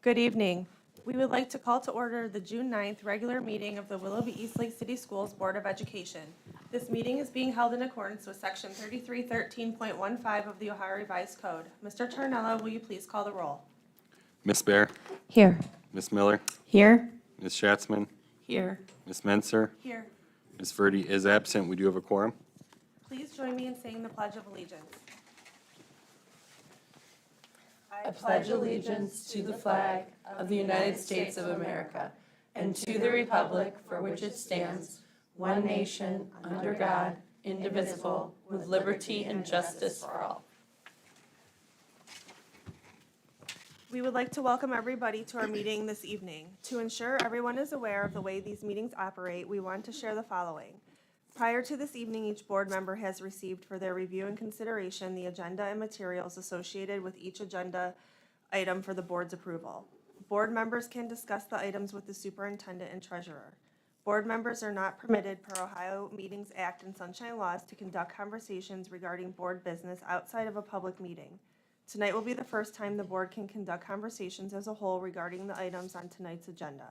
Good evening. We would like to call to order the June 9th regular meeting of the Willoughby Eastlake City Schools Board of Education. This meeting is being held in accordance with Section 3313.15 of the Ohio Revised Code. Mr. Tarnello, will you please call the roll? Ms. Bear, Here. Ms. Miller, Here. Ms. Schatzman, Here. Ms. Menser, Here. Ms. Verdi is absent. We do have a quorum. Please join me in saying the Pledge of Allegiance. I pledge allegiance to the flag of the United States of America and to the republic for which it stands, one nation, under God, indivisible, with liberty and justice for all. We would like to welcome everybody to our meeting this evening. To ensure everyone is aware of the way these meetings operate, we want to share the following. Prior to this evening, each board member has received for their review and consideration the agenda and materials associated with each agenda item for the board's approval. Board members can discuss the items with the superintendent and treasurer. Board members are not permitted per Ohio Meetings Act and Sunshine Laws to conduct conversations regarding board business outside of a public meeting. Tonight will be the first time the board can conduct conversations as a whole regarding the items on tonight's agenda.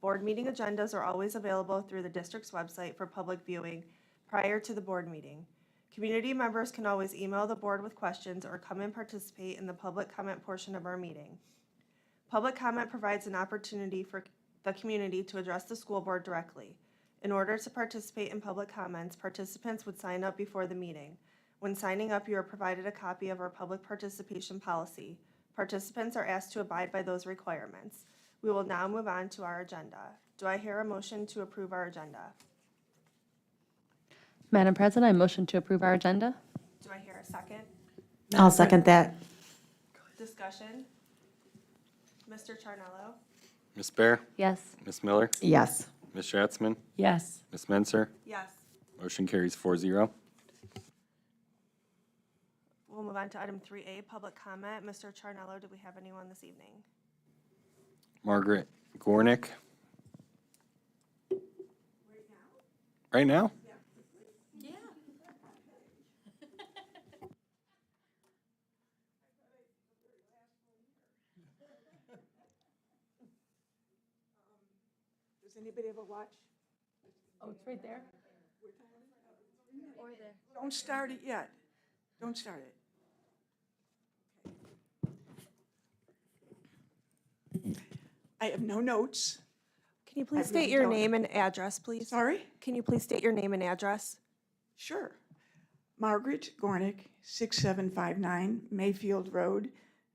Board meeting agendas are always available through the district's website for public viewing prior to the board meeting. Community members can always email the board with questions or come and participate in the public comment portion of our meeting. Public comment provides an opportunity for the community to address the school board directly. In order to participate in public comments, participants would sign up before the meeting. When signing up, you are provided a copy of our public participation policy. Participants are asked to abide by those requirements. We will now move on to our agenda. Do I hear a motion to approve our agenda? Madam President, I motion to approve our agenda. Do I hear a second? I'll second that. Discussion? Mr. Charnello? Ms. Bear, Yes. Ms. Miller, Yes. Ms. Schatzman, Yes. Ms. Menser. Yes. Motion carries 4-0. We'll move on to item 3A, public comment. Mr. Charnello, do we have anyone this evening? Margaret Gornick. Right now? Does anybody ever watch? Oh, it's right there? Don't start it yet. Don't start it. I have no notes. Can you please I really state your don't. name and address, please? Sorry? Can you please state your name and address? Sure. Margaret Gornick, 6759 Mayfield Road,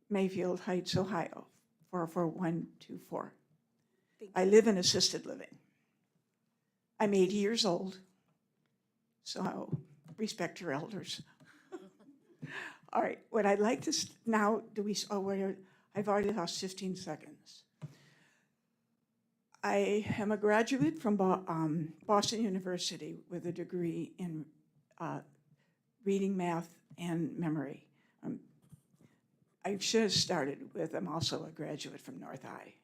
Mayfield Heights, Ohio, 44124. I live in assisted living. I'm 80 years old, so respect your elders. All right, what I'd like to now, I've already lost 15 seconds. I am a graduate from Boston University with a degree in reading, math, and memory. I should have started with, I'm also a graduate from North High.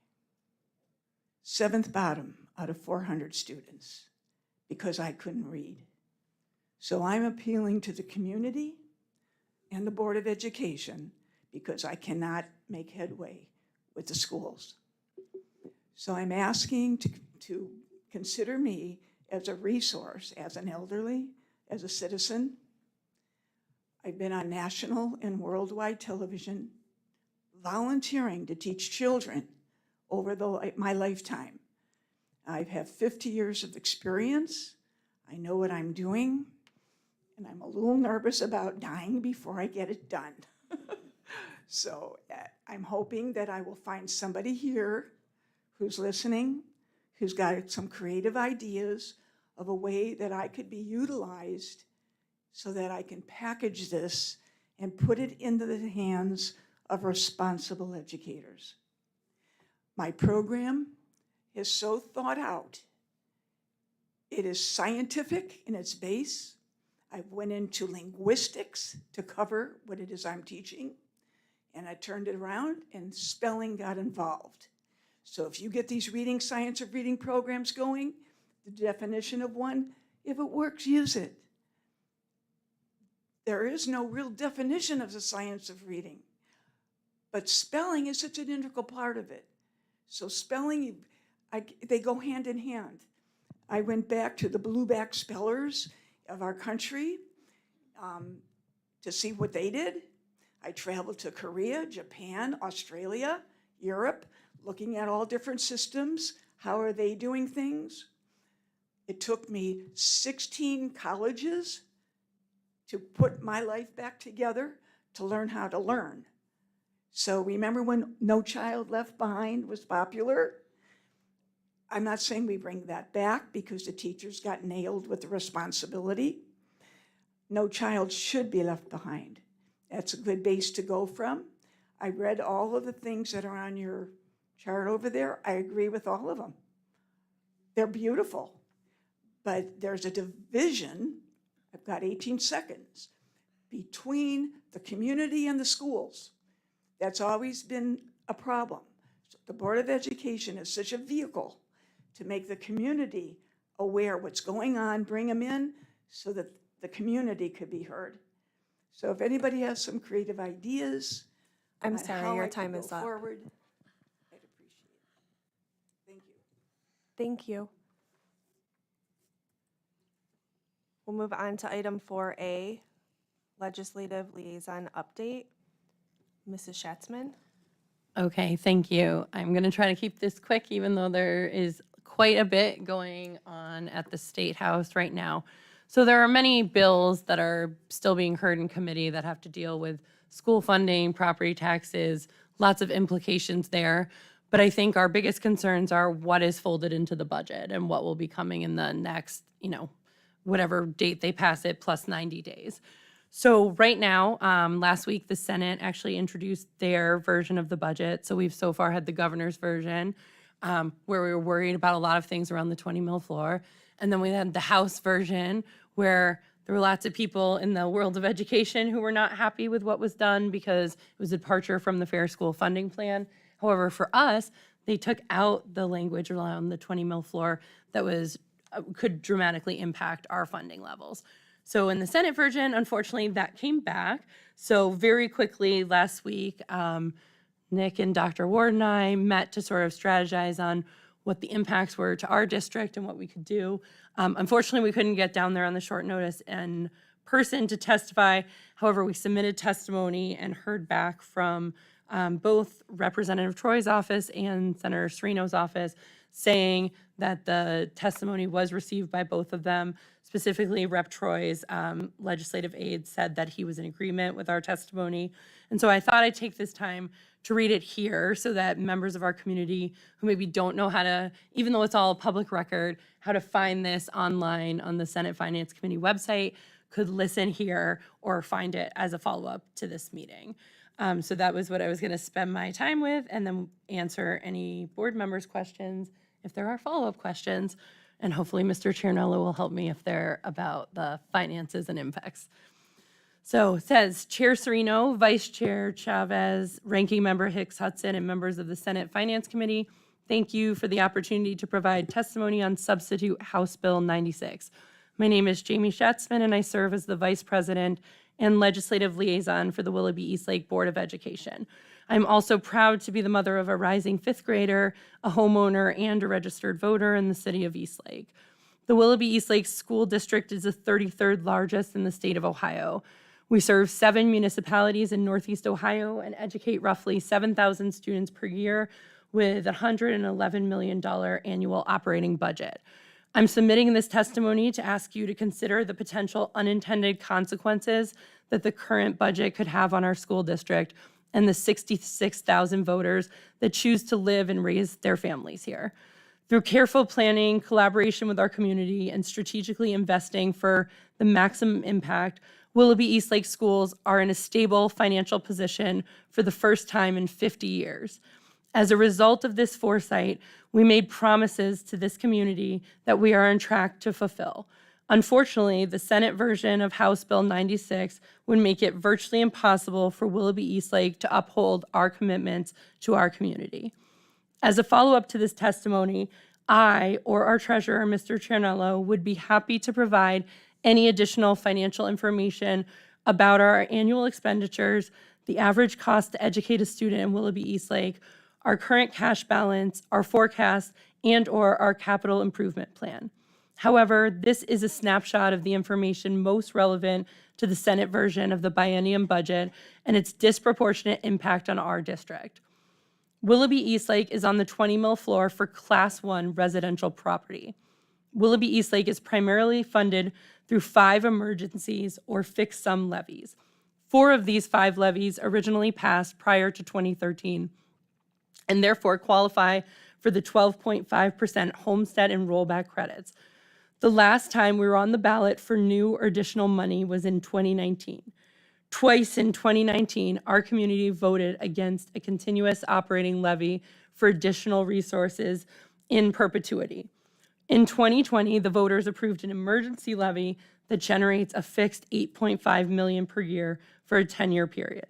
7th bottom out of 400 students because I couldn't read. So I'm appealing to the community and the Board of Education because I cannot make headway with the schools. So I'm asking to consider me as a resource, as an elderly, as a citizen. I've been on national and worldwide television volunteering to teach children over my lifetime. I have 50 years of experience. I know what I'm doing, and I'm a little nervous about dying before I get it done. So I'm hoping that I will find somebody here who's listening, who's got some creative ideas of a way that I could be utilized so that I can package this and put it into the hands of responsible educators. My program is so thought out. It is scientific in its base. I went into linguistics to cover what it is I'm teaching, and I turned it around and spelling got involved. So if you get these reading, science of reading programs going, the definition of one, if it works, use it. There is no real definition of the science of reading. But spelling is such an integral part of it. So spelling, they go hand in hand. I went back to the blueback spellers of our country to see what they did. I traveled to Korea, Japan, Australia, Europe, looking at all different systems. How are they doing things? It took me 16 colleges to put my life back together to learn how to learn. So remember when No Child Left Behind was popular? I'm not saying we bring that back because the teachers got nailed with the responsibility. No child should be left behind. That's a good base to go from. I read all of the things that are on your chart over there. I agree with all of them. They're beautiful. But there's a division, I've got 18 seconds, between the community and the schools. That's always been a problem. So the Board of Education is such a vehicle to make the community aware what's going on, bring them in so that the community could be heard. So if anybody has some creative ideas I'm on sorry, how your I could time go is up. forward, I'd appreciate it. Thank you. Thank you. We'll move on to item 4A, Legislative Liaison Update. Mrs. Schatzman? Okay, thank you. I'm going to try to keep this quick, even though there is quite a bit going on at the State House right now. So there are many bills that are still being heard in committee that have to deal with school funding, property taxes, lots of implications there. But I think our biggest concerns are what is folded into the budget and what will be coming in the next, whatever date they pass it, plus 90 days. So right now, last week, the Senate actually introduced their version of the budget. So we've so far had the governor's version, where we were worried about a lot of things around the 20 mil floor. And then we had the House version, where there were lots of people in the world of education who were not happy with what was done because it was a departure from the Fair School Funding Plan. However, for us, they took out the language around the 20 mil floor that could dramatically impact our funding levels. So in the Senate version, unfortunately, that came back. So very quickly last week, Nick and Dr. Ward and I met to sort of strategize on what the impacts were to our district and what we could do. Unfortunately, we couldn't get down there on the short notice in person to testify. However, we submitted testimony and heard back from both Representative Troy's office and Senator Serino's office saying that the testimony was received by both of them. Specifically, Rep. Troy's legislative aide said that he was in agreement with our testimony. And so I thought I'd take this time to read it here so that members of our community who maybe don't know how to, even though it's all a public record, how to find this online on the Senate Finance Committee website could listen here or find it as a follow-up to this meeting. So that was what I was going to spend my time with, and then answer any board members' questions if there are follow-up questions. And hopefully Mr. Ciernello will help me if they're about the finances and impacts. So it says, Chair Serino, Vice Chair Chavez, Ranking Member Hicks Hudson, and members of the Senate Finance Committee, thank you for the opportunity to provide testimony on Substitute House Bill 96. My name is Jamie Schatzman, and I serve as the Vice President and Legislative Liaison for the Willoughby-Eastlake Board of Education. I'm also proud to be the mother of a rising fifth grader, a homeowner, and a registered voter in the city of Eastlake. The Willoughby-Eastlake School District is the 33rd largest in the state of Ohio. We serve 7 municipalities in Northeast Ohio and educate roughly 7,000 students per year with a $111 million annual operating budget. I'm submitting this testimony to ask you to consider the potential unintended consequences that the current budget could have on our school district and the 66,000 voters that choose to live and raise their families here. Through careful planning, collaboration with our community, and strategically investing for the maximum impact, Willoughby-Eastlake schools are in a stable financial position for the first time in 50 years. As a result of this foresight, we made promises to this community that we are on track to fulfill. Unfortunately, the Senate version of House Bill 96 would make it virtually impossible for Willoughby-Eastlake to uphold our commitments to our community. As a follow-up to this testimony, I or our treasurer, Mr. Ciernello, would be happy to provide any additional financial information about our annual expenditures, the average cost to educate a student in Willoughby Eastlake, our current cash balance, our forecast, and/or our capital improvement plan. However, this is a snapshot of the information most relevant to the Senate version of the biennium budget and its disproportionate impact on our district. Willoughby Eastlake is on the 20 mil floor for Class 1 residential property. Willoughby Eastlake is primarily funded through 5 emergencies or fixed sum levies. 4 of these 5 levies originally passed prior to 2013 and therefore qualify for the 12.5% homestead and rollback credits. The last time we were on the ballot for new or additional money was in 2019. Twice in 2019, our community voted against a continuous operating levy for additional resources in perpetuity. In 2020, the voters approved an emergency levy that generates a fixed $8.5 million per year for a 10-year period.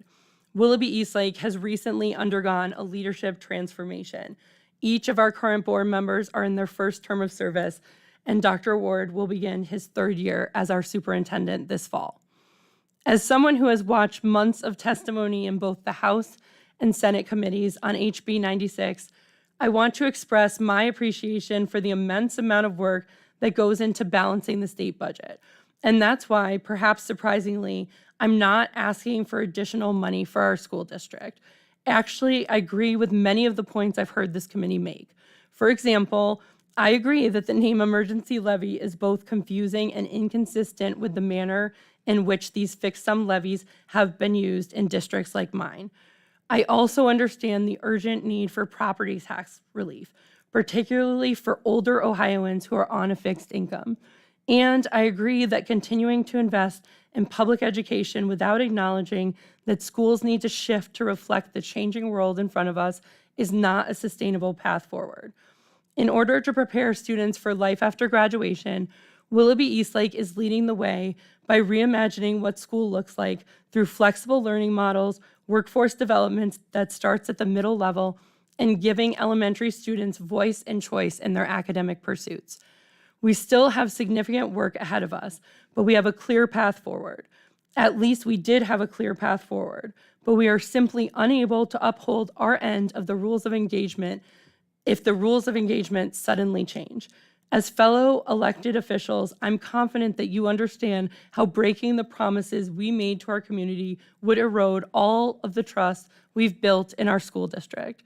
Willoughby Eastlake has recently undergone a leadership transformation. Each of our current board members are in their first term of service, and Dr. Ward will begin his 3rd year as our superintendent this fall. As someone who has watched months of testimony in both the House and Senate committees on HB 96, I want to express my appreciation for the immense amount of work that goes into balancing the state budget. And that's why, perhaps surprisingly, I'm not asking for additional money for our school district. Actually, I agree with many of the points I've heard this committee make. For example, I agree that the name emergency levy is both confusing and inconsistent with the manner in which these fixed sum levies have been used in districts like mine. I also understand the urgent need for property tax relief, particularly for older Ohioans who are on a fixed income. And I agree that continuing to invest in public education without acknowledging that schools need to shift to reflect the changing world in front of us is not a sustainable path forward. In order to prepare students for life after graduation, Willoughby Eastlake is leading the way by reimagining what school looks like through flexible learning models, workforce development that starts at the middle level, and giving elementary students voice and choice in their academic pursuits. We still have significant work ahead of us, but we have a clear path forward. At least we did have a clear path forward, but we are simply unable to uphold our end of the rules of engagement if the rules of engagement suddenly change. As fellow elected officials, I'm confident that you understand how breaking the promises we made to our community would erode all of the trust we've built in our school district.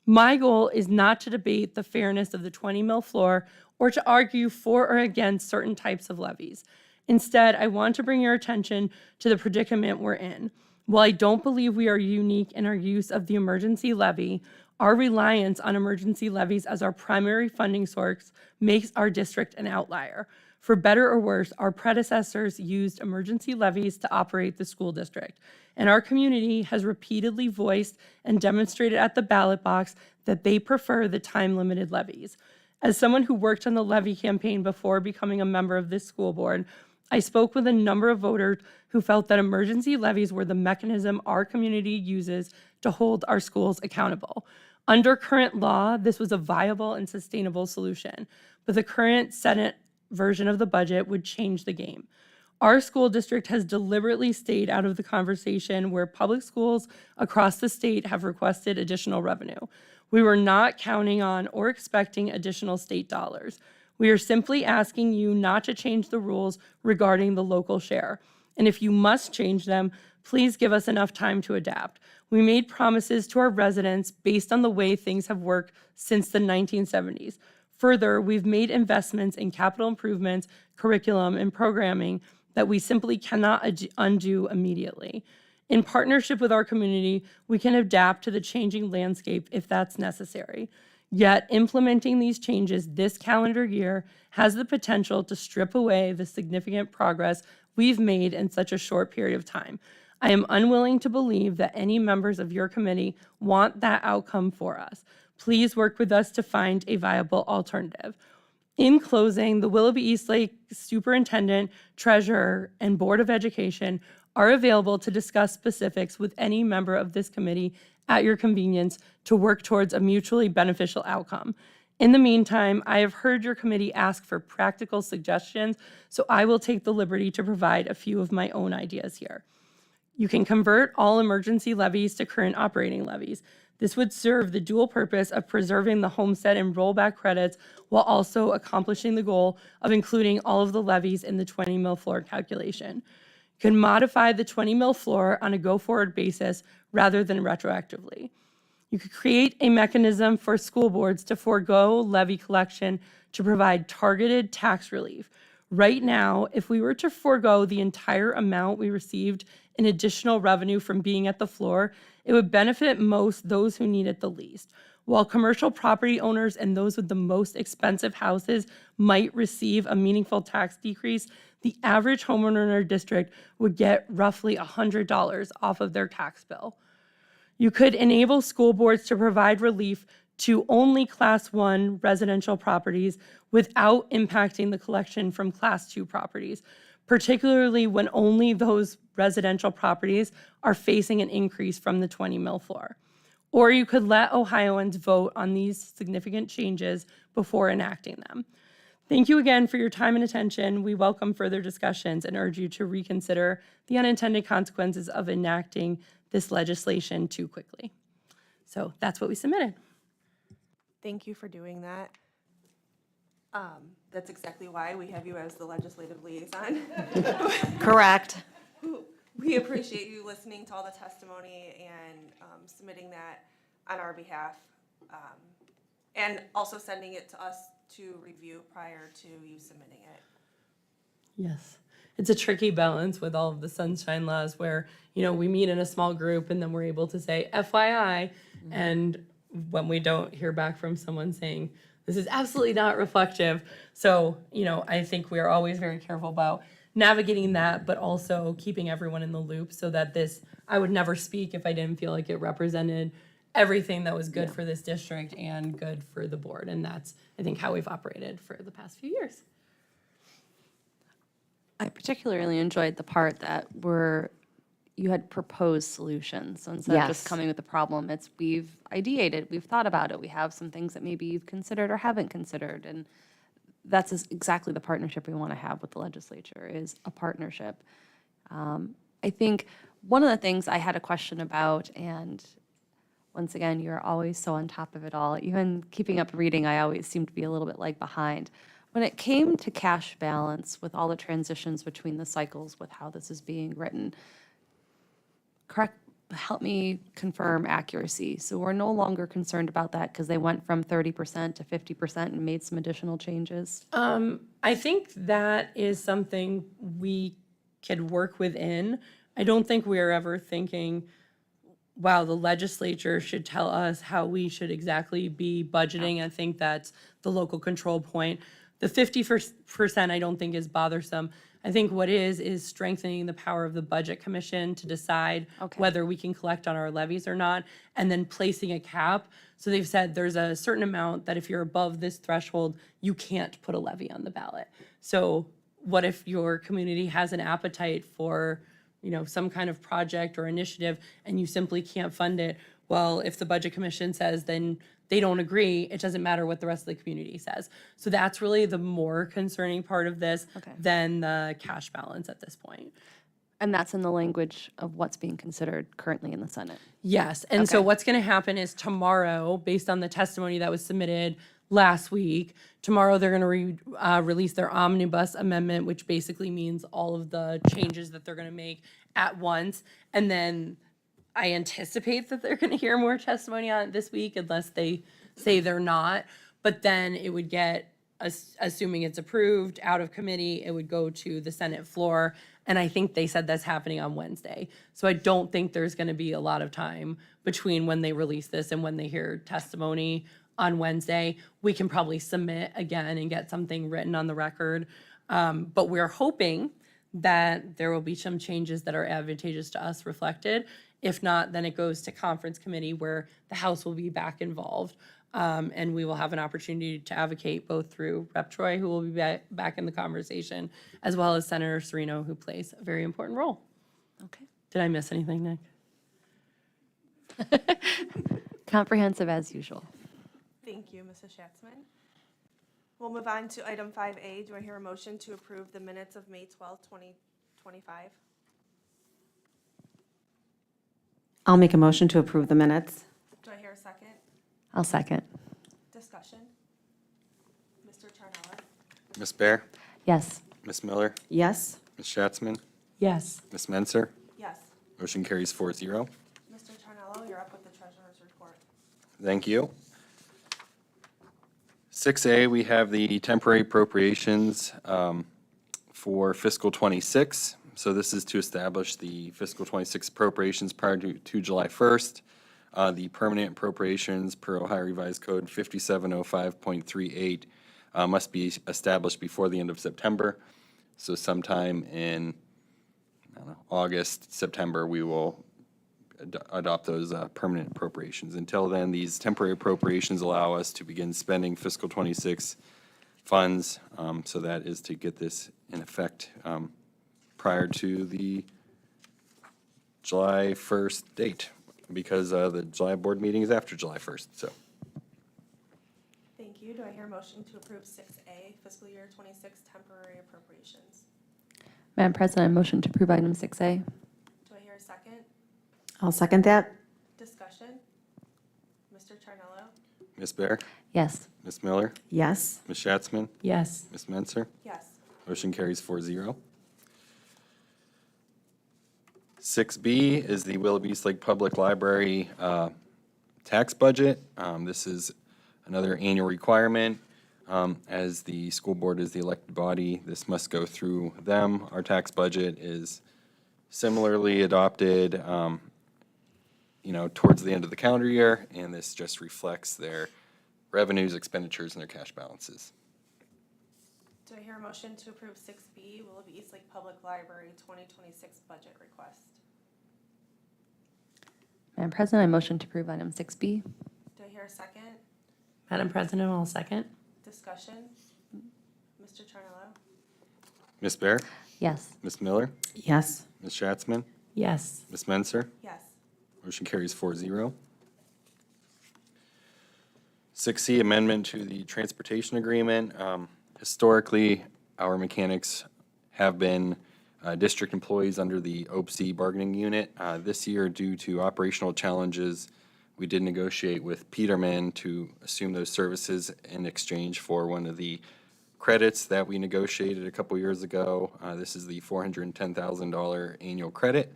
My goal is not to debate the fairness of the 20 mil floor or to argue for or against certain types of levies. Instead, I want to bring your attention to the predicament we're in. While I don't believe we are unique in our use of the emergency levy, our reliance on emergency levies as our primary funding source makes our district an outlier. For better or worse, our predecessors used emergency levies to operate the school district, and our community has repeatedly voiced and demonstrated at the ballot box that they prefer the time-limited levies. As someone who worked on the levy campaign before becoming a member of this school board, I spoke with a number of voters who felt that emergency levies were the mechanism our community uses to hold our schools accountable. Under current law, this was a viable and sustainable solution, but the current Senate version of the budget would change the game. Our school district has deliberately stayed out of the conversation where public schools across the state have requested additional revenue. We were not counting on or expecting additional state dollars. We are simply asking you not to change the rules regarding the local share. And if you must change them, please give us enough time to adapt. We made promises to our residents based on the way things have worked since the 1970s. Further, we've made investments in capital improvements, curriculum, and programming that we simply cannot undo immediately. In partnership with our community, we can adapt to the changing landscape if that's necessary. Yet, implementing these changes this calendar year has the potential to strip away the significant progress we've made in such a short period of time. I am unwilling to believe that any members of your committee want that outcome for us. Please work with us to find a viable alternative. In closing, the Willoughby Eastlake Superintendent, Treasurer, and Board of Education are available to discuss specifics with any member of this committee at your convenience to work towards a mutually beneficial outcome. In the meantime, I have heard your committee ask for practical suggestions, so I will take the liberty to provide a few of my own ideas here. You can convert all emergency levies to current operating levies. This would serve the dual purpose of preserving the homestead and rollback credits while also accomplishing the goal of including all of the levies in the 20 mil floor calculation. You can modify the 20 mil floor on a go-forward basis rather than retroactively. You could create a mechanism for school boards to forego levy collection to provide targeted tax relief. Right now, if we were to forego the entire amount we received in additional revenue from being at the floor, it would benefit most those who need it the least. While commercial property owners and those with the most expensive houses might receive a meaningful tax decrease, the average homeowner in our district would get roughly $100 off of their tax bill. You could enable school boards to provide relief to only Class 1 residential properties without impacting the collection from Class 2 properties, particularly when only those residential properties are facing an increase from the 20 mil floor. Or you could let Ohioans vote on these significant changes before enacting them. Thank you again for your time and attention. We welcome further discussions and urge you to reconsider the unintended consequences of enacting this legislation too quickly. So that's what we submitted. Thank you for doing that. That's exactly why we have you as the legislative liaison. Correct. We appreciate you listening to all the testimony and submitting that on our behalf, and also sending it to us to review prior to you submitting it. Yes. It's a tricky balance with all of the sunshine laws where, we meet in a small group and then we're able to say FYI. And when we don't hear back from someone saying, this is absolutely not reflective. So, I think we are always very careful about navigating that, but also keeping everyone in the loop so that I would never speak if I didn't feel like it represented everything that was good for this district and good for the board. And that's, I think, how we've operated for the past few years. I particularly enjoyed the part that you had proposed solutions. So instead of just Yes. coming with the problem, we've ideated, we've thought about it, we have some things that maybe you've considered or haven't considered. And that's exactly the partnership we want to have with the legislature, is a partnership. I think one of the things I had a question about, and once again, you're always so on top of it all. Even keeping up reading, I always seem to be a little bit behind. When it came to cash balance, with all the transitions between the cycles with how this is being written, help me confirm accuracy. So we're no longer concerned about that because they went from 30% to 50% and made some additional changes? I think that is something we could work within. I don't think we are ever thinking, wow, the legislature should tell us how we should exactly be budgeting. I think that's the local control point. The 50% I don't think is bothersome. I think what is strengthening the power of the Budget Commission to decide whether we can collect on our levies or not, and then placing a cap. So they've said there's a certain amount that if you're above this threshold, you can't put a levy on the ballot. So what if your community has an appetite for, some kind of project or initiative and you simply can't fund it? Well, if the Budget Commission says then they don't agree, it doesn't matter what the rest of the community says. So that's really the more concerning part of this than the cash balance at this point. And that's in the language of what's being considered currently in the Senate? Yes, and so what's gonna happen is tomorrow, based on the testimony that was submitted last week, tomorrow they're gonna release their omnibus amendment, which basically means all of the changes that they're gonna make at once. And then I anticipate that they're going to hear more testimony on it this week unless they say they're not. But then it would get, assuming it's approved, out of committee, it would go to the Senate floor. And I think they said that's happening on Wednesday. So I don't think there's going to be a lot of time between when they release this and when they hear testimony on Wednesday. We can probably submit again and get something written on the record. But we're hoping that there will be some changes that are advantageous to us reflected. If not, then it goes to conference committee where the House will be back involved. And we will have an opportunity to advocate both through Rep. Troy, who will be back in the conversation, as well as Senator Serino, who plays a very important role. Okay. Did I miss anything, Nick? Comprehensive as usual. Thank you, Mrs. Schatzman. We'll move on to item 5A. Do I hear a motion to approve the minutes of May 12th, 2025? I'll make a motion to approve the minutes. Do I hear a second? I'll second. Discussion? Mr. Charnella? Ms. Bear? Yes. Ms. Miller? Yes. Ms. Schatzman? Yes. Ms. Menser? Yes. Motion carries 4-0. Mr. Charnello, you're up with the treasurer's report. Thank you. 6A, we have the temporary appropriations for fiscal '26. So this is to establish the fiscal '26 appropriations prior to July 1st. The permanent appropriations per Ohio Revised Code 5705.38 must be established before the end of September. So sometime in, I don't know, August, September, we will adopt those permanent appropriations. Until then, these temporary appropriations allow us to begin spending fiscal '26 funds. So that is to get this in effect prior to the July 1st date, because the July board meeting is after July 1st, so. Thank you. Do I hear a motion to approve 6A, fiscal year '26 temporary appropriations? Madam President, I motion to approve item 6A. Do I hear a second? I'll second that. Discussion? Mr. Charnello? Ms. Bear? Yes. Ms. Miller? Yes. Ms. Schatzman? Yes. Ms. Menser? Yes. Motion carries 4-0. 6B is the Willoughby East Lake Public Library tax budget. This is another annual requirement. As the school board is the elected body, this must go through them. Our tax budget is similarly adopted, towards the end of the calendar year, and this just reflects their revenues, expenditures, and their cash balances. Do I hear a motion to approve 6B, Willoughby East Lake Public Library 2026 budget request? Madam President, I motion to approve item 6B. Do I hear a second? Madam President, I'll second. Discussion? Mr. Charnello? Ms. Bear? Yes. Ms. Miller? Yes. Ms. Schatzman? Yes. Ms. Menser? Yes. Motion carries 4-0. 6C, amendment to the transportation agreement. Historically, our mechanics have been district employees under the OPC bargaining unit. This year, due to operational challenges, we did negotiate with Peterman to assume those services in exchange for one of the credits that we negotiated a couple years ago. This is the $410,000 annual credit.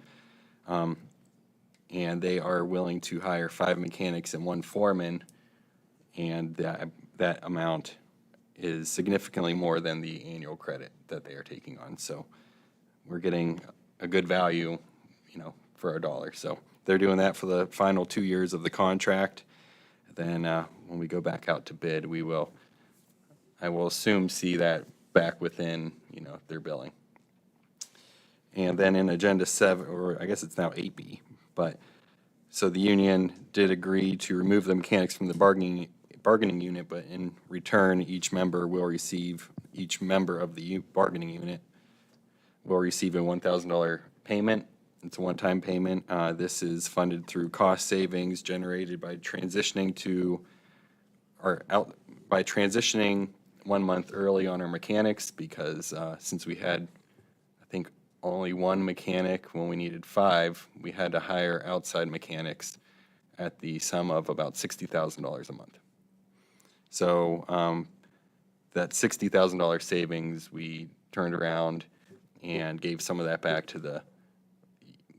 And they are willing to hire 5 mechanics and 1 foreman, and that amount is significantly more than the annual credit that they are taking on. So we're getting a good value, for our dollar. So they're doing that for the final 2 years of the contract. Then when we go back out to bid, I will assume, see that back within, their billing. And then in Agenda 7, or I guess it's now 8B, so the union did agree to remove the mechanics from the bargaining unit, but in return, each member of the bargaining unit will receive a $1,000 payment. It's a one-time payment. This is funded through cost savings generated by transitioning 1 month early on our mechanics, because since we had, I think, only 1 mechanic when we needed 5, we had to hire outside mechanics at the sum of about $60,000 a month. So that $60,000 savings, we turned around and gave some of that back to the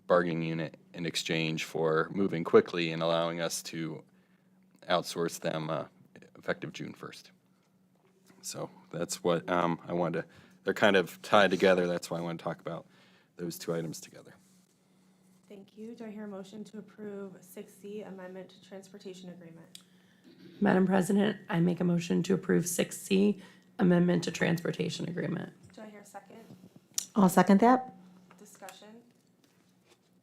bargaining unit in exchange for moving quickly and allowing us to outsource them effective June 1st. So that's what I wanted to, they're kind of tied together. That's why I want to talk about those 2 items together. Thank you. Do I hear a motion to approve 6C, amendment to transportation agreement? Madam President, I make a motion to approve 6C, amendment to transportation agreement. Do I hear a second? I'll second that. Discussion?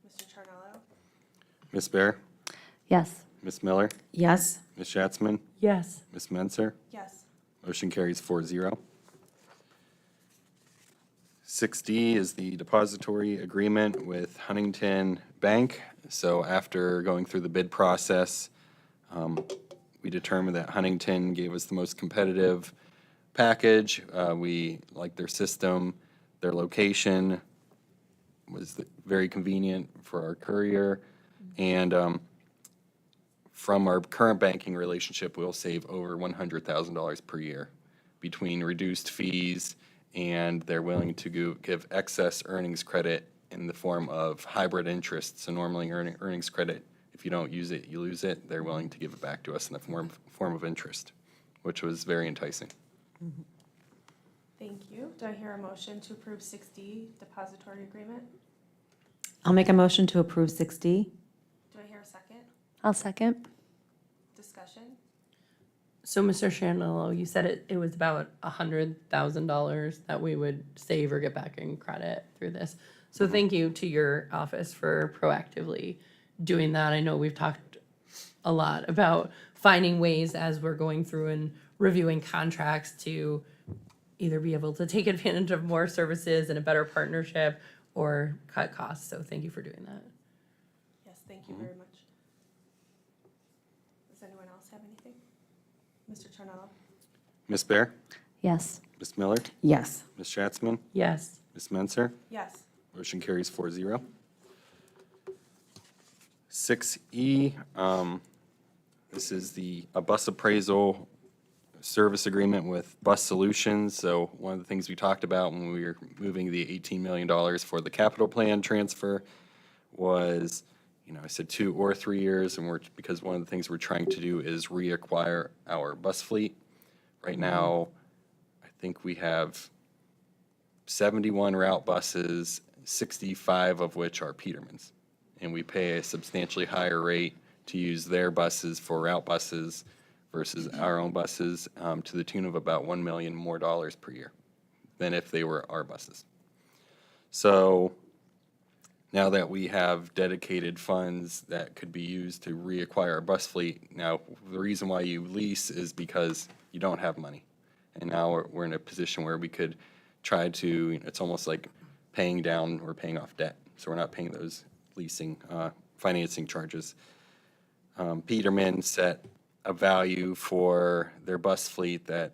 Mr. Charnello? Ms. Bear? Yes. Ms. Miller? Yes. Ms. Schatzman? Yes. Ms. Menser? Yes. Motion carries 4-0. 6D is the depository agreement with Huntington Bank. So after going through the bid process, we determined that Huntington gave us the most competitive package. We liked their system. Their location was very convenient for our courier. And from our current banking relationship, we'll save over $100,000 per year between reduced fees, and they're willing to give excess earnings credit in the form of hybrid interest. So normally earnings credit, if you don't use it, you lose it. They're willing to give it back to us in the form of interest, which was very enticing. Thank you. Do I hear a motion to approve 6D depository agreement? I'll make a motion to approve 6D. Do I hear a second? I'll second. Discussion? So, Mr. Chanelo, you said it was about $100,000 that we would save or get back in credit through this. So thank you to your office for proactively doing that. I know we've talked a lot about finding ways as we're going through and reviewing contracts to either be able to take advantage of more services and a better partnership or cut costs. So thank you for doing that. Yes, thank you very much. Does anyone else have anything? Mr. Charnello? Ms. Bear? Yes. Ms. Miller? Yes. Ms. Schatzman? Yes. Ms. Menzer? Yes. Motion carries 4-0. 6E, this is a bus appraisal service agreement with Bus Solutions. So one of the things we talked about when we were moving the $18 million for the capital plan transfer was, I said 2 or 3 years, and because one of the things we're trying to do is reacquire our bus fleet. Right now, I think we have 71 route buses, 65 of which are Petermans. And we pay a substantially higher rate to use their buses for route buses versus our own buses, to the tune of about $1 million more per year than if they were our buses. So now that we have dedicated funds that could be used to reacquire our bus fleet, now the reason why you lease is because you don't have money. And now we're in a position where we could try to, it's almost like paying down or paying off debt. So we're not paying those leasing, financing charges. Peterman set a value for their bus fleet that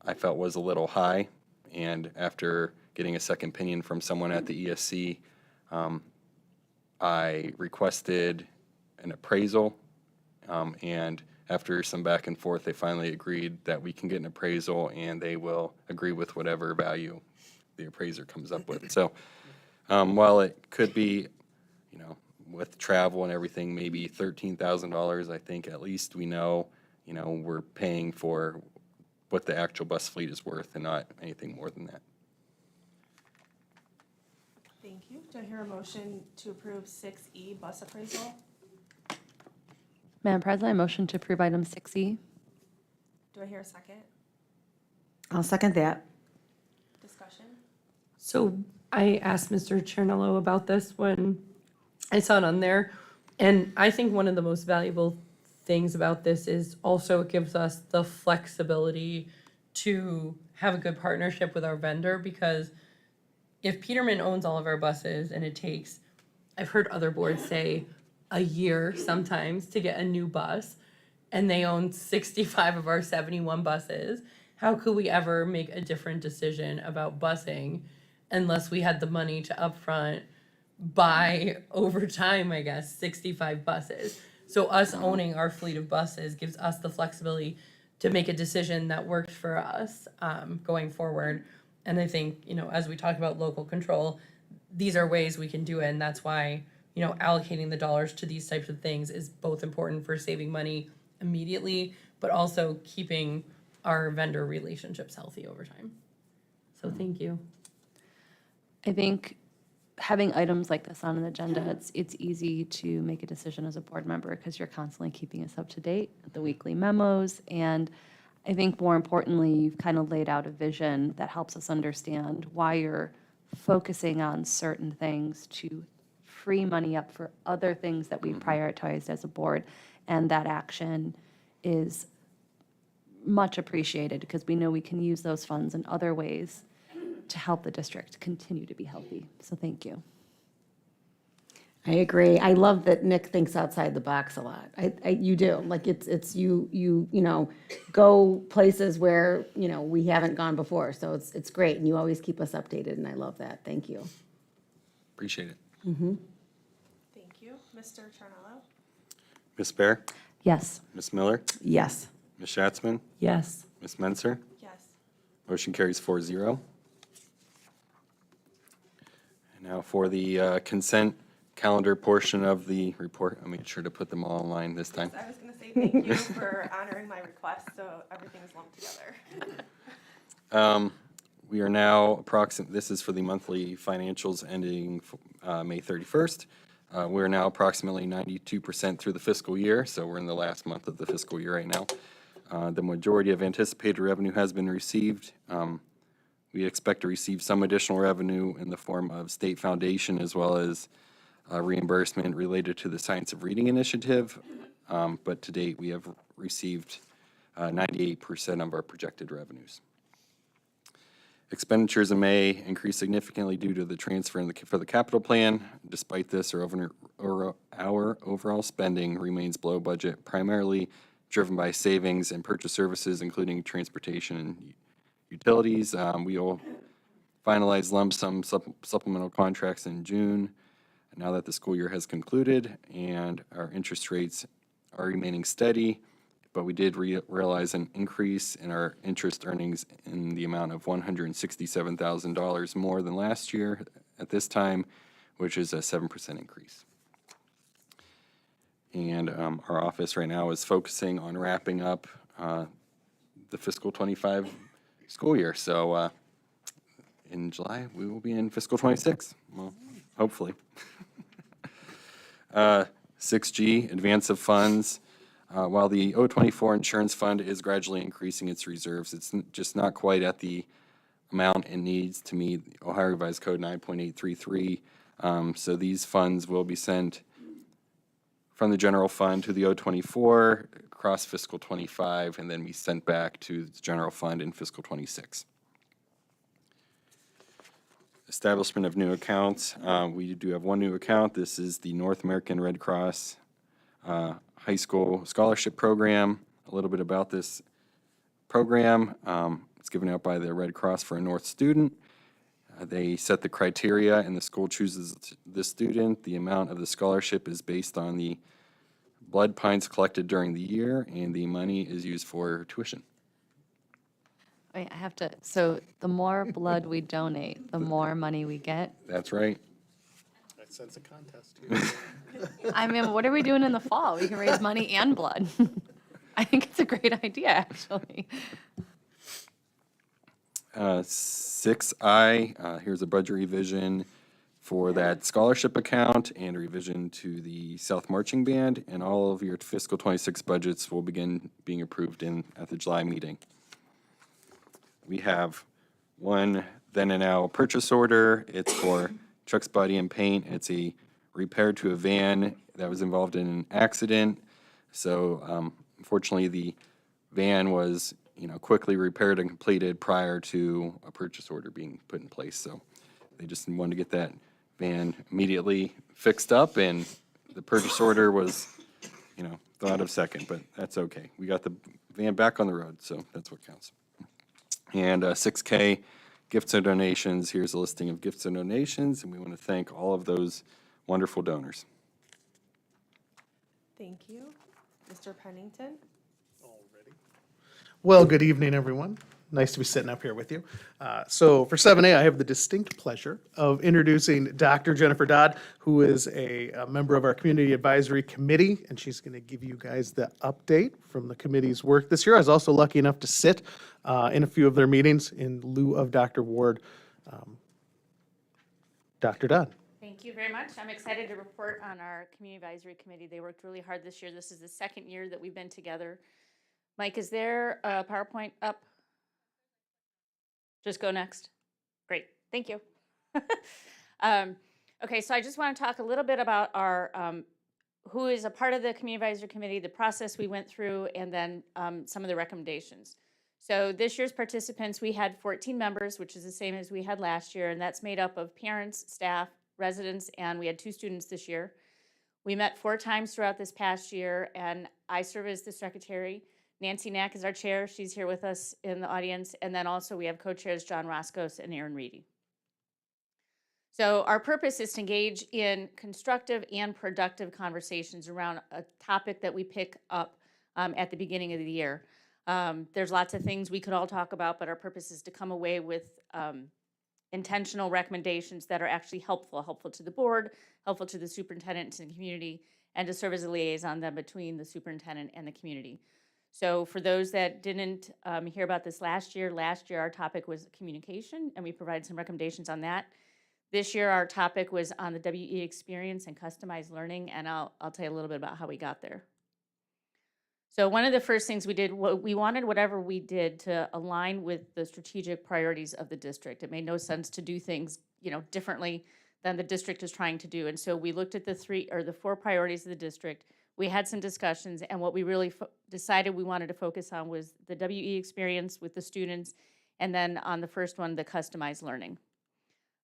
I felt was a little high. And after getting a second opinion from someone at the ESC, I requested an appraisal. And after some back and forth, they finally agreed that we can get an appraisal and they will agree with whatever value the appraiser comes up with. So while it could be, with travel and everything, maybe $13,000, I think at least we know, we're paying for what the actual bus fleet is worth and not anything more than that. Thank you. Do I hear a motion to approve 6E bus appraisal? Madam President, I motion to approve item 6E. Do I hear a second? I'll second that. Discussion? So I asked Mr. Chernello about this when I saw it on there. And I think one of the most valuable things about this is also it gives us the flexibility to have a good partnership with our vendor, because if Peterman owns all of our buses and it takes, I've heard other boards say, a year sometimes to get a new bus, and they own 65 of our 71 buses, how could we ever make a different decision about busing unless we had the money to upfront buy over time, 65 buses? So us owning our fleet of buses gives us the flexibility to make a decision that works for us going forward. And I think, as we talk about local control, these are ways we can do it. And that's why, allocating the dollars to these types of things is both important for saving money immediately, but also keeping our vendor relationships healthy over time. So thank you. I think having items like this on an agenda, it's easy to make a decision as a board member because you're constantly keeping us up to date with the weekly memos. And I think more importantly, you've kind of laid out a vision that helps us understand why you're focusing on certain things to free money up for other things that we prioritized as a board. And that action is much appreciated because we know we can use those funds in other ways to help the district continue to be healthy. So thank you. I agree. I love that Nick thinks outside the box a lot. You do. Like it's you go places where, we haven't gone before. So it's great. And you always keep us updated and I love that. Thank you. Appreciate it. Thank you. Mr. Charnello? Ms. Bear? Yes. Ms. Miller? Yes. Ms. Schatzman? Yes. Ms. Menzer? Yes. Motion carries 4-0. And now for the consent calendar portion of the report. I made sure to put them all online this time. I was going to say thank you for honoring my request, so everything is lumped together. We are now this is for the monthly financials ending May 31st. We're now approximately 92% through the fiscal year, so we're in the last month of the fiscal year right now. The majority of anticipated revenue has been received. We expect to receive some additional revenue in the form of state foundation as well as reimbursement related to the Science of Reading Initiative. But to date, we have received 98% of our projected revenues. Expenditures in May increased significantly due to the transfer for the capital plan. Despite this, our overall spending remains below budget, primarily driven by savings and purchase services, including transportation and utilities. We will finalize lump sum supplemental contracts in June, now that the school year has concluded, and our interest rates are remaining steady. But we did realize an increase in our interest earnings in the amount of $167,000 more than last year at this time, which is a 7% increase. And our office right now is focusing on wrapping up the fiscal 25 school year. So in July, we will be in fiscal 26, well, hopefully. 6G, advance of funds. While the O24 insurance fund is gradually increasing its reserves, it's just not quite at the amount it needs to meet Ohio Revised Code 9.833. So these funds will be sent from the general fund to the O24 across fiscal 25 and then be sent back to the general fund in fiscal 26. Establishment of new accounts. We do have one new account. This is the North American Red Cross High School Scholarship Program. A little bit about this program. It's given out by the Red Cross for a North student. They set the criteria and the school chooses the student. The amount of the scholarship is based on the blood pints collected during the year, and the money is used for tuition. Wait, I have to, so the more blood we donate, the more money we get? That's right. I sense a contest here. I mean, what are we doing in the fall? We can raise money and blood. I think it's a great idea, actually. 6I, here's a budget revision for that scholarship account and a revision to the South Marching Band, and all of your fiscal 26 budgets will begin being approved at the July meeting. We have one then and now purchase order. It's for Chuck's Body and Paint. It's a repair to a van that was involved in an accident. So unfortunately, the van was quickly repaired and completed prior to a purchase order being put in place. So they just wanted to get that van immediately fixed up, and the purchase order was, thought of second, but that's okay. We got the van back on the road, so that's what counts. And 6K, gifts and donations. Here's a listing of gifts and donations, and we want to thank all of those wonderful donors. Thank you. Mr. Pennington? Already. Well, good evening, everyone. Nice to be sitting up here with you. So for 7A, I have the distinct pleasure of introducing Dr. Jennifer Dodd, who is a member of our Community Advisory Committee, and she's going to give you guys the update from the committee's work this year. I was also lucky enough to sit in a few of their meetings in lieu of Dr. Ward. Dr. Dodd. Thank you very much. I'm excited to report on our Community Advisory Committee. They worked really hard this year. This is the second year that we've been together. Mike, is there a PowerPoint up? Just go next. Great, thank you. Okay, so I just want to talk a little bit about our, who is a part of the Community Advisory Committee, the process we went through, and then some of the recommendations. So this year's participants, we had 14 members, which is the same as we had last year, and that's made up of parents, staff, residents, and we had 2 students this year. We met 4 times throughout this past year, and I serve as the secretary. Nancy Knack is our chair. She's here with us in the audience. And then also we have co-chairs John Roscos and Aaron Reedy. So our purpose is to engage in constructive and productive conversations around a topic that we pick up at the beginning of the year. There's lots of things we could all talk about, but our purpose is to come away with intentional recommendations that are actually helpful to the board, helpful to the superintendent and the community, and to serve as a liaison then between the superintendent and the community. So for those that didn't hear about this last year our topic was communication, and we provided some recommendations on that. This year, our topic was on the WE experience and customized learning, and I'll tell you a little bit about how we got there. So one of the first things we did, we wanted whatever we did to align with the strategic priorities of the district. It made no sense to do things, differently than the district is trying to do. And so we looked at the four priorities of the district. We had some discussions, and what we really decided we wanted to focus on was the WE experience with the students, and then on the first one, the customized learning.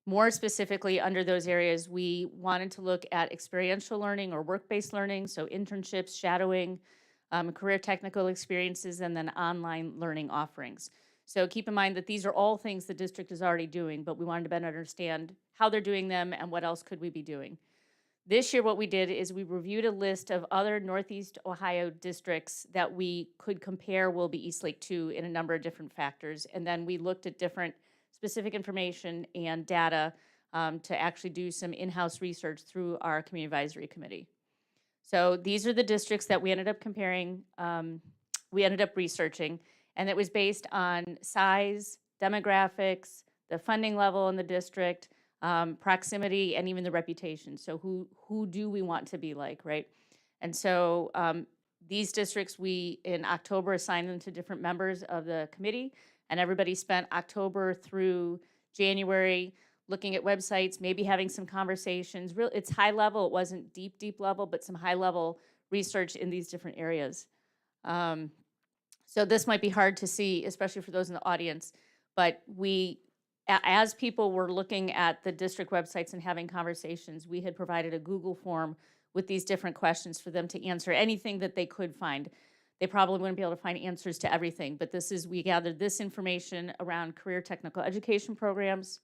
More specifically, under those areas, we wanted to look at experiential learning or work-based learning, so internships, shadowing, career technical experiences, and then online learning offerings. So keep in mind that these are all things the district is already doing, but we wanted to better understand how they're doing them and what else could we be doing. This year, what we did is we reviewed a list of other Northeast Ohio districts that we could compare Willoughby Eastlake to in a number of different factors, and then we looked at different specific information and data to actually do some in-house research through our community advisory committee. So these are the districts that we ended up comparing, we ended up researching, and it was based on size, demographics, the funding level in the district, proximity, and even the reputation. So who do we want to be like, right? And so these districts, we, in October, assigned them to different members of the committee, and everybody spent October through January looking at websites, maybe having some conversations. It's high level. It wasn't deep level, but some high level research in these different areas. So this might be hard to see, especially for those in the audience, but as people were looking at the district websites and having conversations, we had provided a Google form with these different questions for them to answer anything that they could find. They probably wouldn't be able to find answers to everything, but we gathered this information around career technical education programs.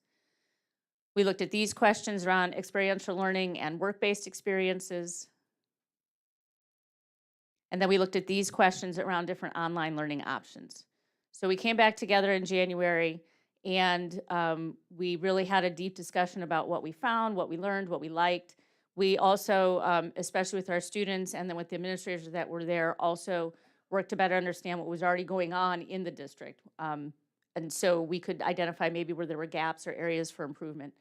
We looked at these questions around experiential learning and work-based experiences. And then we looked at these questions around different online learning options. So we came back together in January, and we really had a deep discussion about what we found, what we learned, what we liked. We also, especially with our students and then with the administrators that were there, also worked to better understand what was already going on in the district. And so we could identify maybe where there were gaps or areas for improvement.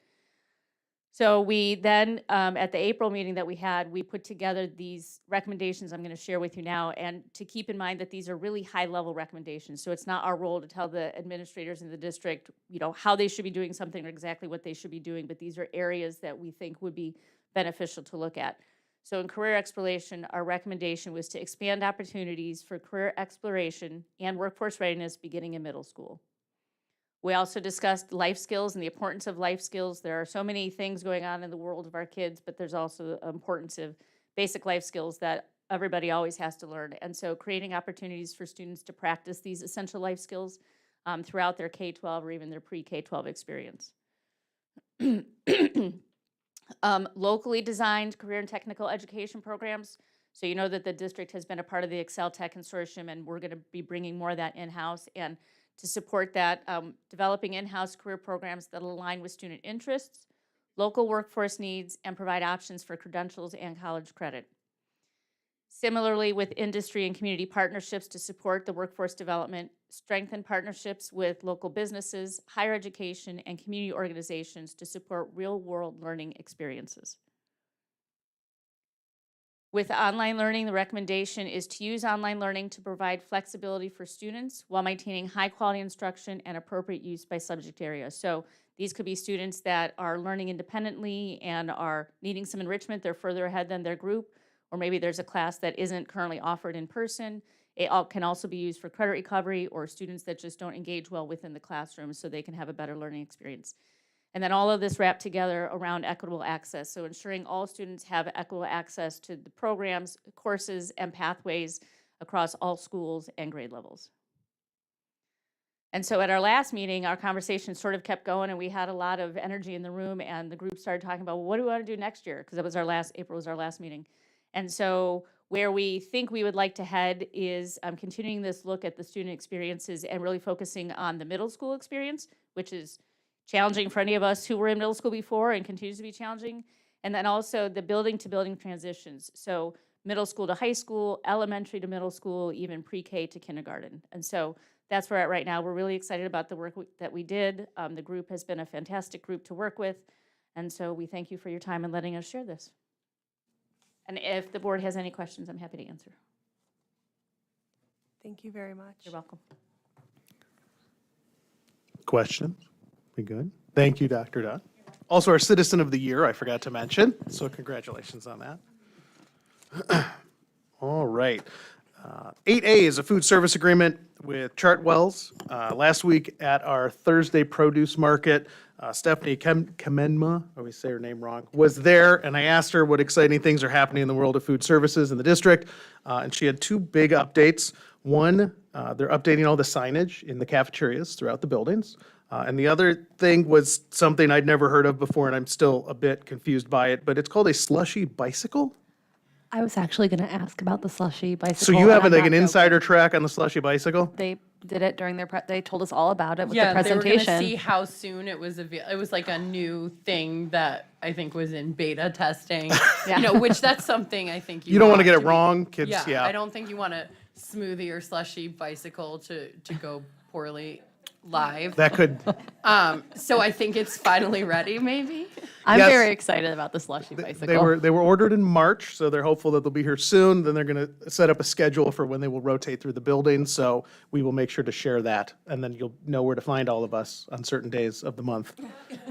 So we then, at the April meeting that we had, we put together these recommendations I'm going to share with you now, and to keep in mind that these are really high-level recommendations. So it's not our role to tell the administrators in the district, how they should be doing something or exactly what they should be doing, but these are areas that we think would be beneficial to look at. So in career exploration, our recommendation was to expand opportunities for career exploration and workforce readiness beginning in middle school. We also discussed life skills and the importance of life skills. There are so many things going on in the world of our kids, but there's also the importance of basic life skills that everybody always has to learn. And so creating opportunities for students to practice these essential life skills throughout their K-12 or even their pre-K-12 experience. Locally designed career and technical education programs. So you know that the district has been a part of the Excel Tech Consortium, and we're going to be bringing more of that in-house. And to support that, developing in-house career programs that align with student interests, local workforce needs, and provide options for credentials and college credit. Similarly, with industry and community partnerships to support the workforce development, strengthen partnerships with local businesses, higher education, and community organizations to support real-world learning experiences. With online learning, the recommendation is to use online learning to provide flexibility for students while maintaining high-quality instruction and appropriate use by subject area. So these could be students that are learning independently and are needing some enrichment. They're further ahead than their group, or maybe there's a class that isn't currently offered in person. It can also be used for credit recovery or students that just don't engage well within the classroom so they can have a better learning experience. And then all of this wrapped together around equitable access. So ensuring all students have equitable access to the programs, courses, and pathways across all schools and grade levels. And so at our last meeting, our conversation sort of kept going, and we had a lot of energy in the room, and the group started talking about, well, what do we want to do next year? Because April was our last meeting. And so where we think we would like to head is continuing this look at the student experiences and really focusing on the middle school experience, which is challenging for any of us who were in middle school before and continues to be challenging. And then also the building to building transitions. So middle school to high school, elementary to middle school, even pre-K to kindergarten. And so that's where we're at right now. We're really excited about the work that we did. The group has been a fantastic group to work with. And so we thank you for your time and letting us share this. And if the board has any questions, I'm happy to answer. Thank you very much. You're welcome. Questions? We good? Thank you, Dr. Dodd. Also, our Citizen of the Year, I forgot to mention, so congratulations on that. All right. 8A is a food service agreement with Chartwells. Last week at our Thursday produce market, Stephanie Kamenma, I always say her name wrong, was there, and I asked her what exciting things are happening in the world of food services in the district, and she had two big updates. One, they're updating all the signage in the cafeterias throughout the buildings. And the other thing was something I'd never heard of before, and I'm still a bit confused by it, but it's called a slushy bicycle. I was actually going to ask about the slushy bicycle. So you and have I'm like not an joking. insider track on the slushy bicycle? They did it during their, they told us all about it with the Yeah, they were presentation. gonna see how soon it was it was like a new thing that I think was in beta testing. Yeah. You know, which that's something I think You don't want to want get it be- wrong, kids, Yeah, yeah. I don't think you want a smoothie or slushy bicycle to go poorly live. That could, So I think it's finally ready, maybe. I'm Yes. very excited about the slushy bicycle. they were ordered in March, so they're hopeful that they'll be here soon. Then they're going to set up a schedule for when they will rotate through the building. So we will make sure to share that, and then you'll know where to find all of us on certain days of the month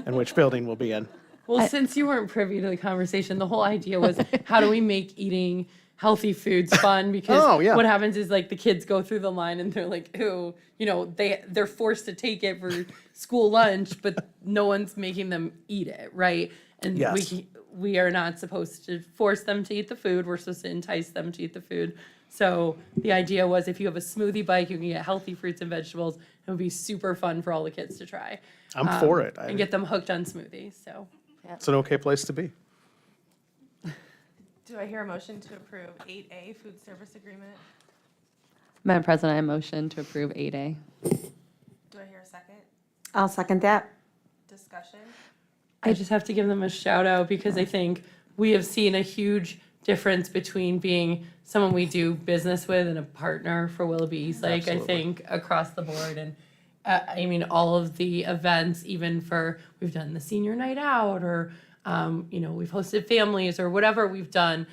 and which building we'll be in. Well, since you weren't privy to the conversation, the whole idea was how do we make eating healthy foods fun? Because Oh, yeah. what happens is like the kids go through the line and they're like, ooh, you know, they're forced to take it for school lunch, but no one's making them eat it, right? And Yes. we are not supposed to force them to eat the food. We're supposed to entice them to eat the food. So the idea was if you have a smoothie bike, you can get healthy fruits and vegetables. It would be super fun for all the kids to try. I'm for it. And get them hooked on smoothies, so. It's an okay place to be. Do I hear a motion to approve 8A food service agreement? Madam President, I motion to approve 8A. Do I hear a second? I'll second that. Discussion? I just have to give them a shout out because I think we have seen a huge difference between being someone we do business with and a partner for Willoughby Eastlake, I think, across the board. And I mean, all of the events, even for, we've done the senior night out or, you know, we've hosted families or whatever we've done.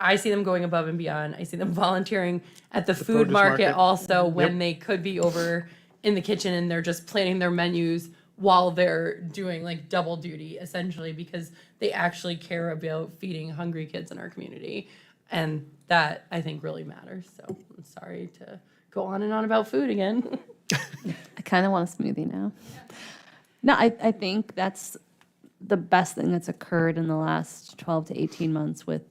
I see them going above and beyond. I see them volunteering at the food produce market market. also when they could be over in the kitchen and they're just planning their menus while they're doing like double duty essentially because they actually care about feeding hungry kids in our community. And that I think really matters. So I'm sorry to go on and on about food again. I kind of want a smoothie now. No, I think that's the best thing that's occurred in the last 12 to 18 months with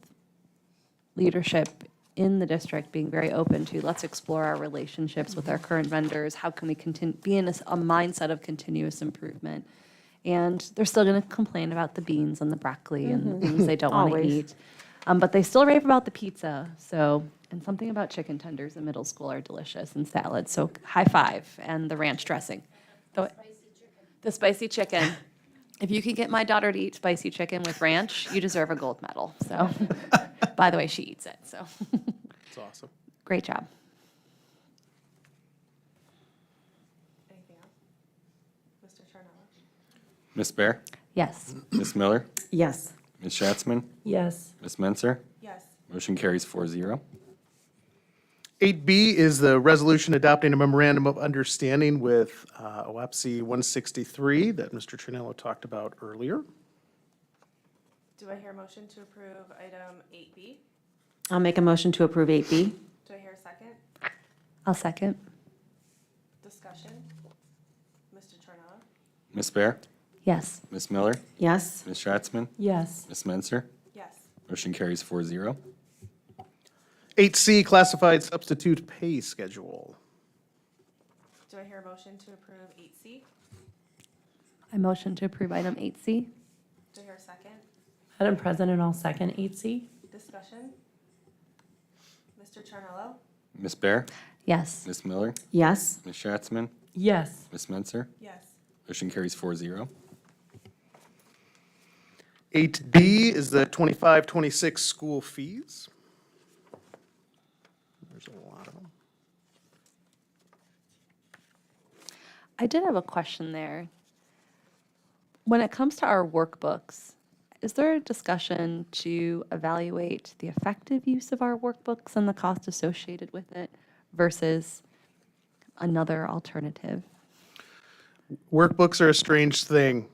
leadership in the district being very open to, let's explore our relationships with our current vendors. How can we be in a mindset of continuous improvement? And they're still going to complain about the beans and the broccoli and the things they don't want to Always. eat. But they still rave about the pizza. So, and something about chicken tenders in middle school are delicious and salads. So high five and the ranch dressing. The spicy chicken. If you can get my daughter to eat spicy chicken with ranch, you deserve a gold medal. So, by the way, she eats it. So, It's awesome. great job. Anything else? Mr. Charnella? Ms. Bear? Yes. Ms. Miller? Yes. Ms. Schatzman? Yes. Ms. Menzer? Yes. Motion carries 4-0. 8B is the resolution adopting a memorandum of understanding with OAPC 163 that Mr. Trinello talked about earlier. Do I hear a motion to approve item 8B? I'll make a motion to approve 8B. Do I hear a second? I'll second. Discussion? Mr. Charnella? Ms. Bear? Yes. Ms. Miller? Yes. Ms. Schatzman? Yes. Ms. Menzer? Yes. Motion carries 4-0. 8C, classified substitute pay schedule. Do I hear a motion to approve 8C? I motion to approve item 8C. Do I hear a second? Madam President, I'll second 8C. Discussion? Mr. Charnello? Ms. Bear? Yes. Ms. Miller? Yes. Ms. Schratzman? Yes. Ms. Menzer? Yes. Motion carries 4-0. 8D is the 25-26 school fees. There's a lot of them. I did have a question there. When it comes to our workbooks, is there a discussion to evaluate the effective use of our workbooks and the cost associated with it versus another alternative? Workbooks are a strange thing.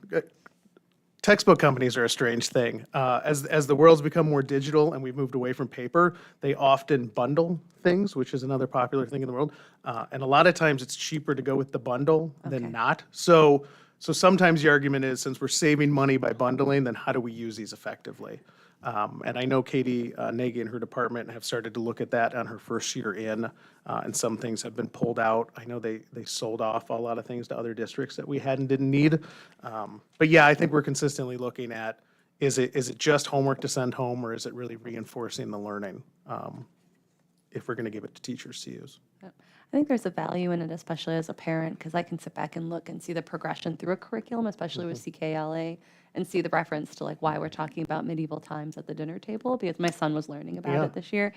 Textbook companies are a strange thing. As the world's become more digital and we've moved away from paper, they often bundle things, which is another popular thing in the world. And a lot of times it's cheaper to go with the bundle Okay. than not. So sometimes the argument is, since we're saving money by bundling, then how do we use these effectively? And I know Katie Nagy and her department have started to look at that on her first year in, and some things have been pulled out. I know they sold off a lot of things to other districts that we didn't need. But yeah, I think we're consistently looking at, is it just homework to send home, or is it really reinforcing the learning? If we're going to give it to teachers to use. I think there's a value in it, especially as a parent, because I can sit back and look and see the progression through a curriculum, especially with CKLA, and see the reference to like why we're talking about medieval times at the dinner table, because my son was learning about Yeah. it this year,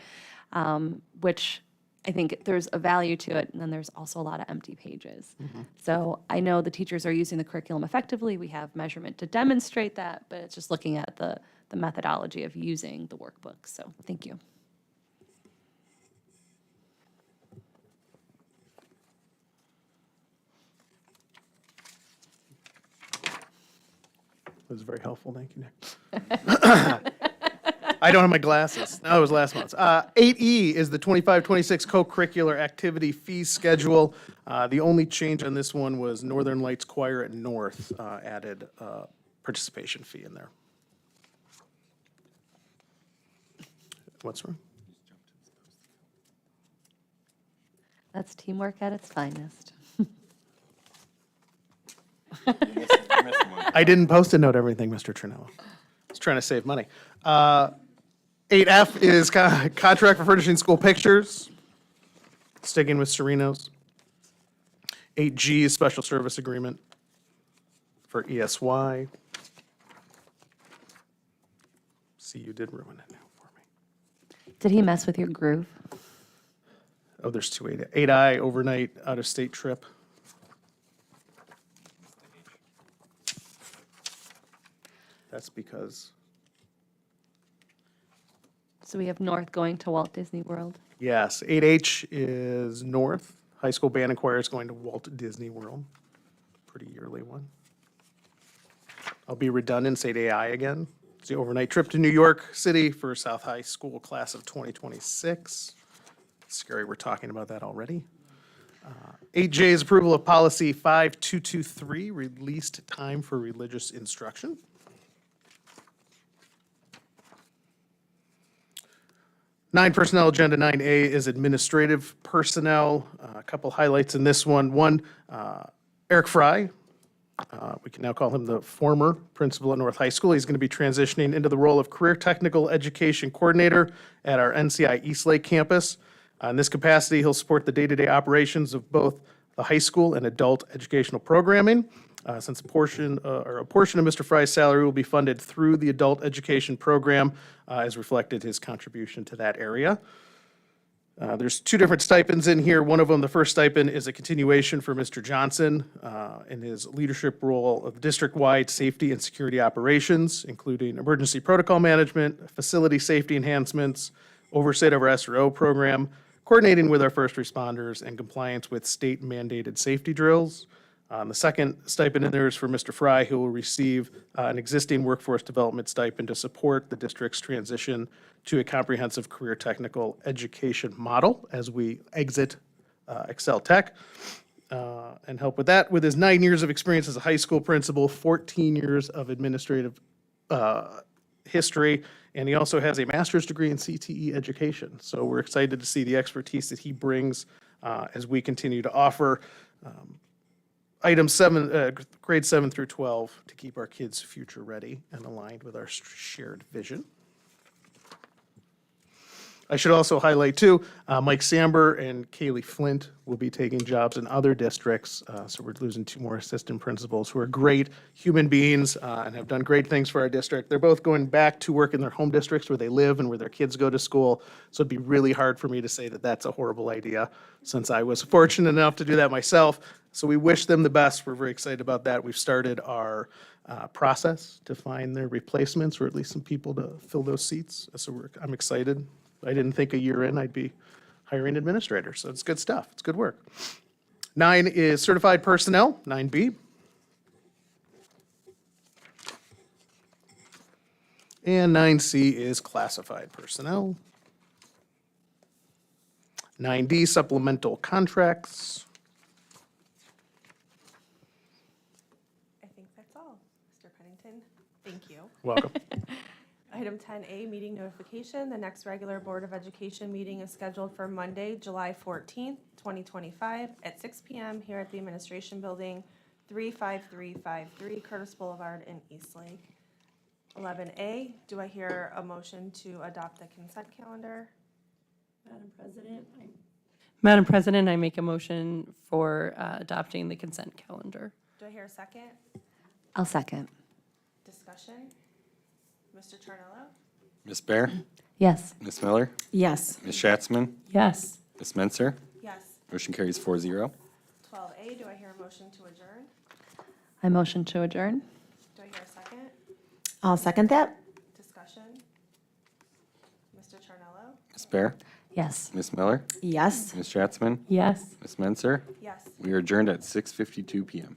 which I think there's a value to it, and then there's also a lot of empty pages. So I know the teachers are using the curriculum effectively. We have measurement to demonstrate that, but it's just looking at the methodology of using the workbooks. So thank you. It was very helpful. Thank you, Nick. I don't have my glasses. No, it was last month. 8E is the 25-26 co-curricular activity fee schedule. The only change on this one was Northern Lights Choir at North added participation fee in there. What's wrong? That's teamwork at its finest. I didn't Post-it note everything, Mr. Trinello. I was trying to save money. 8F is contract for furnishing school pictures, sticking with Serenos. 8G is special service agreement for ESY. See, you did ruin it now for me. Did he mess with your groove? Oh, there's two 8I, overnight out-of-state trip. That's because, So we have North going to Walt Disney World. yes, 8H is North. High school band and choir is going to Walt Disney World. Pretty yearly one. I'll be redundant, say 8AI again. It's the overnight trip to New York City for South High School class of 2026. Scary, we're talking about that already. 8J is approval of policy 5223, released time for religious instruction. Nine personnel agenda, 9A is administrative personnel. A couple highlights in this one. One, Eric Fry. We can now call him the former principal at North High School. He's going to be transitioning into the role of Career Technical Education Coordinator at our NCI Eastlake campus. In this capacity, he'll support the day-to-day operations of both the high school and adult educational programming. Since a portion of Mr. Fry's salary will be funded through the adult education program, as reflected his contribution to that area. There's two different stipends in here. One of them, the first stipend, is a continuation for Mr. Johnson in his leadership role of district-wide safety and security operations, including emergency protocol management, facility safety enhancements, oversight of our SRO program, coordinating with our first responders, and compliance with state-mandated safety drills. The second stipend in there is for Mr. Fry, who will receive an existing workforce development stipend to support the district's transition to a comprehensive career technical education model as we exit Excel Tech. And help with that, with his 9 years of experience as a high school principal, 14 years of administrative history, and he also has a master's degree in CTE education. So we're excited to see the expertise that he brings as we continue to offer Item 7, grade 7 through 12, to keep our kids' future ready and aligned with our shared vision. I should also highlight too, Mike Samber and Kaylee Flint will be taking jobs in other districts. So we're losing 2 more assistant principals who are great human beings and have done great things for our district. They're both going back to work in their home districts where they live and where their kids go to school. So it'd be really hard for me to say that that's a horrible idea, since I was fortunate enough to do that myself. So we wish them the best. We're very excited about that. We've started our process to find their replacements, or at least some people to fill those seats. So I'm excited. I didn't think a year in I'd be hiring administrators, so it's good stuff. It's good work. 9 is certified personnel, 9B. And 9C is classified personnel. 9D, supplemental contracts. I think that's all. Mr. Pennington, thank you. Welcome. Item 10A, meeting notification. The next regular Board of Education meeting is scheduled for Monday, July 14th, 2025, at 6 PM here at the Administration Building, 35353 Curtis Boulevard in Eastlake. 11A, do I hear a motion to adopt the consent calendar? Madam President, I make a motion for adopting the consent calendar. Do I hear a second? I'll second. Discussion? Mr. Charnello? Ms. Bear? Yes. Ms. Miller? Yes. Ms. Schatzman? Yes. Ms. Menzer? Yes. Motion carries 4-0. 12A, do I hear a motion to adjourn? I motion to adjourn. Do I hear a second? I'll second that. Discussion? Mr. Charnello? Ms. Bear? Yes. Ms. Miller? Yes. Ms. Schatzman? Yes. Ms. Menzer? Yes. We are adjourned at 6:52 PM.